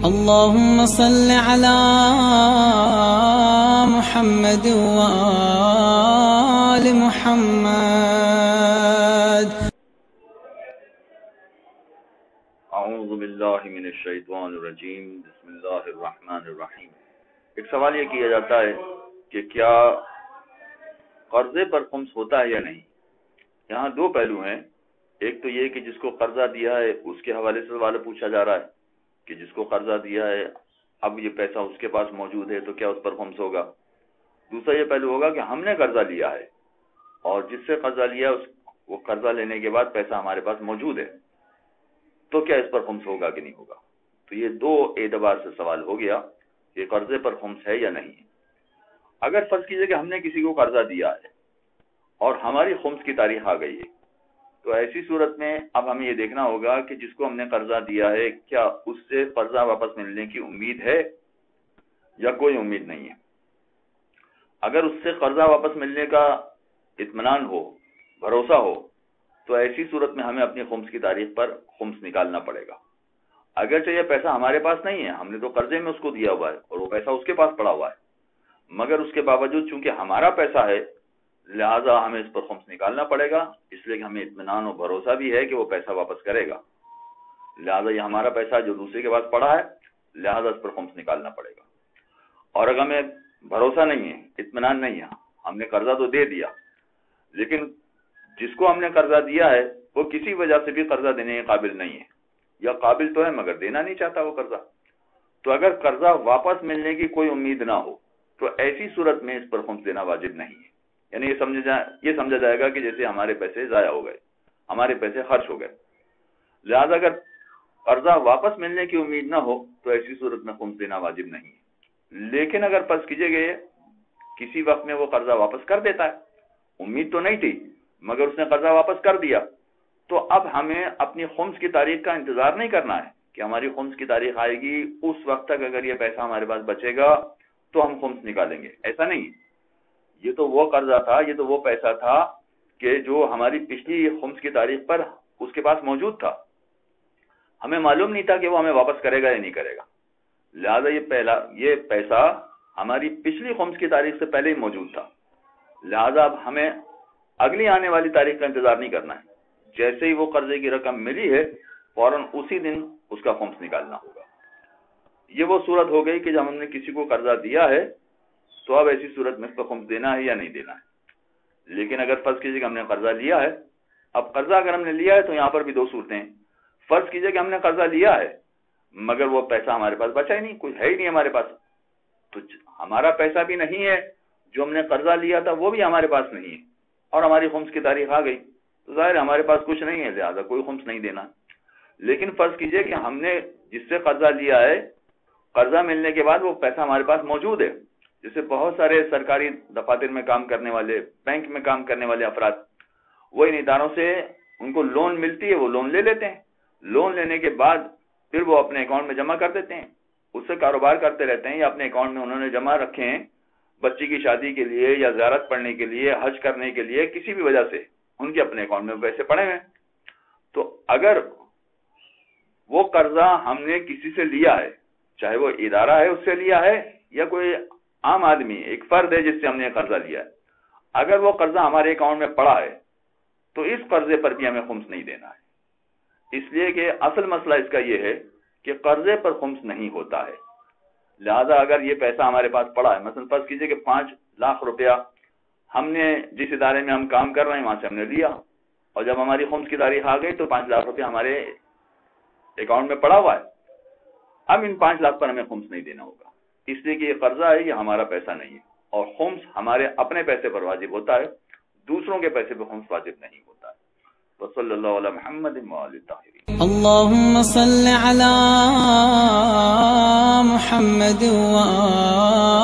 اللهم صل على محمد وآل محمد. اعوذ باللہ من الشیطان الرجیم. بسم اللہ الرحمن الرحیم. ایک سوال یہ کیا جاتا ہے کہ کیا قرضے پر خمس ہوتا ہے یا نہیں. یہاں دو پہلو ہیں. ایک تو یہ کہ جس کو قرضہ دیا ہے اس کے حوالے سے سوال پوچھا جا رہا ہے کہ جس کو قرضہ دیا ہے اب یہ پیسہ اس کے پاس موجود ہے تو کیا اس پر خمس ہوگا. دوسرا یہ پہلو ہوگا کہ ہم نے قرضہ لیا ہے اور جس سے قرضہ لیا وہ قرضہ لینے کے بعد پیسہ ہمارے پاس موجود ہے تو کیا اس پر خمس ہوگا کہ نہیں ہوگا. تو یہ دو اعتبار سے سوال ہو گیا کہ قرضے پر خمس ہے یا نہیں. اگر فرض کیجئے کہ ہم نے کسی کو قرضہ دیا ہے اور ہماری خمس کی تاریخ آ گئی ہے تو ایسی صورت میں اب ہمیں یہ دیکھنا ہوگا کہ جس کو ہم نے قرضہ دیا ہے کیا اس سے قرضہ واپس ملنے کی امید ہے یا کوئی امید نہیں ہے. اگر اس سے قرضہ واپس ملنے کا اطمینان ہو، بھروسہ ہو، تو ایسی صورت میں ہمیں اپنی خمس کی تاریخ پر خمس نکالنا پڑے گا. اگرچہ یہ پیسہ ہمارے پاس نہیں ہے، ہم نے تو قرضے میں اس کو دیا ہوا ہے اور وہ پیسہ اس کے پاس پڑا ہوا ہے، مگر اس کے باوجود چونکہ ہمارا پیسہ ہے لہذا ہمیں اس پر خمس نکالنا پڑے گا، اس لیے کہ ہمیں اطمینان و بھروسہ بھی ہے کہ وہ پیسہ واپس کرے گا. لہذا یہ ہمارا پیسہ جو دوسرے کے پاس پڑا ہے لہذا اس پر خمس نکالنا پڑے گا. اور اگر ہمیں بھروسہ نہیں ہے، اطمینان نہیں ہے، ہم نے قرضہ تو دے دیا لیکن جس کو ہم نے قرضہ دیا ہے وہ کسی وجہ سے بھی قرضہ دینے کے قابل نہیں ہے یا قابل تو ہے مگر دینا نہیں چاہتا وہ قرضہ، تو اگر قرضہ واپس ملنے کی کوئی امید نہ ہو تو ایسی صورت میں اس پر خمس دینا واجب نہیں ہے. یعنی یہ سمجھا جائے گا کہ جیسے ہمارے پیسے ضائع ہو گئے، ہمارے پیسے خرچ ہو گئے. لہذا اگر قرضہ واپس ملنے کی امید نہ ہو تو ایسی صورت میں خمس دینا واجب نہیں ہے. لیکن اگر فرض کیجئے گئے کسی وقت میں وہ قرضہ واپس کر دیتا ہے، امید تو نہیں تھی مگر اس نے قرضہ واپس کر دیا، تو اب ہمیں اپنی خمس کی تاریخ کا انتظار نہیں کرنا ہے کہ ہماری خمس کی تاریخ آئے گی اس وقت تک اگر یہ پیسہ ہمارے پاس بچے گا تو ہم خمس نکالیں گے. ایسا نہیں. یہ تو وہ قرضہ تھا، یہ تو وہ پیسہ تھا کہ جو ہماری پچھلی خمس کی تاریخ پر اس کے پاس موجود تھا. ہمیں معلوم نہیں تھا کہ وہ ہمیں واپس کرے گا یا نہیں کرے گا. لہذا یہ پیسہ ہماری پچھلی خمس کی تاریخ سے پہلے ہی موجود تھا. لہذا اب ہمیں اگلی آنے والی تاریخ کا انتظار نہیں کرنا ہے. جیسے ہی وہ قرضے کی رقم ملی ہے فوراً اسی دن اس کا خمس نکالنا ہوگا. یہ وہ صورت ہو گئی کہ جب ہم نے کسی کو قرضہ دیا ہے تو اب ایسی صورت میں اس کو خمس دینا ہے یا نہیں دینا ہے. لیکن اگر فرض کیجئے کہ ہم نے قرضہ لیا ہے، اب قرضہ اگر ہم نے لیا ہے تو یہاں پر بھی دو صورتیں ہیں. فرض کیجئے کہ ہم نے قرضہ لیا ہے مگر وہ پیسہ ہمارے پاس بچا ہی نہیں، کچھ ہے ہی نہیں ہمارے پاس، تو ہمارا پیسہ بھی نہیں ہے، جو ہم نے قرضہ لیا تھا وہ بھی ہمارے پاس نہیں ہے اور ہماری خمس کی تاریخ آ گئی تو ظاہر ہمارے پاس کچھ نہیں ہے، لہذا کوئی خمس نہیں دینا. لیکن فرض کیجئے کہ ہم نے جس سے قرضہ لیا ہے قرضہ ملنے کے بعد وہ پیسہ ہمارے پاس موجود ہے. جیسے بہت سارے سرکاری دفاتر میں کام کرنے والے، بینک میں کام کرنے والے افراد، وہ ان اداروں سے ان کو لون ملتی ہے، وہ لون لے لیتے ہیں. لون لینے کے بعد پھر وہ اپنے اکاؤنٹ میں جمع کر دیتے ہیں، اس سے کاروبار کرتے رہتے ہیں یا اپنے اکاؤنٹ میں انہوں نے جمع رکھے ہیں بچی کی شادی کے لیے یا زیارت پڑھنے کے لیے، حج کرنے کے لیے، کسی بھی وجہ سے ان کے اپنے اکاؤنٹ میں پیسے پڑے ہیں. تو اگر وہ قرضہ ہم نے کسی سے لیا ہے، چاہے وہ ادارہ ہے اس سے لیا ہے یا کوئی عام آدمی ایک فرد ہے جس سے ہم نے قرضہ لیا ہے، اگر وہ قرضہ ہمارے اکاؤنٹ میں پڑا ہے تو اس قرضے پر بھی ہمیں خمس نہیں دینا ہے. اس لیے کہ اصل مسئلہ اس کا یہ ہے کہ قرضے پر خمس نہیں ہوتا ہے. لہذا اگر یہ پیسہ ہمارے پاس پڑا ہے، مثلا فرض کیجئے کہ 5 لاکھ روپیہ ہم نے جس ادارے میں ہم کام کر رہے ہیں وہاں سے ہم نے لیا اور جب ہماری خمس کی تاریخ آ گئی تو 5 لاکھ روپیہ ہمارے اکاؤنٹ میں پڑا ہوا ہے. اب ان 5 لاکھ پر ہمیں خمس نہیں دینا ہوگا، اس لیے کہ یہ قرضہ ہے، یہ ہمارا پیسہ نہیں ہے اور خمس ہمارے اپنے پیسے پر واجب ہوتا ہے، دوسروں کے پیسے پر خمس واجب نہیں ہوتا ہے. وصلی اللہ علی محمد وآل الطاہرین. اللهم صل على محمد وآل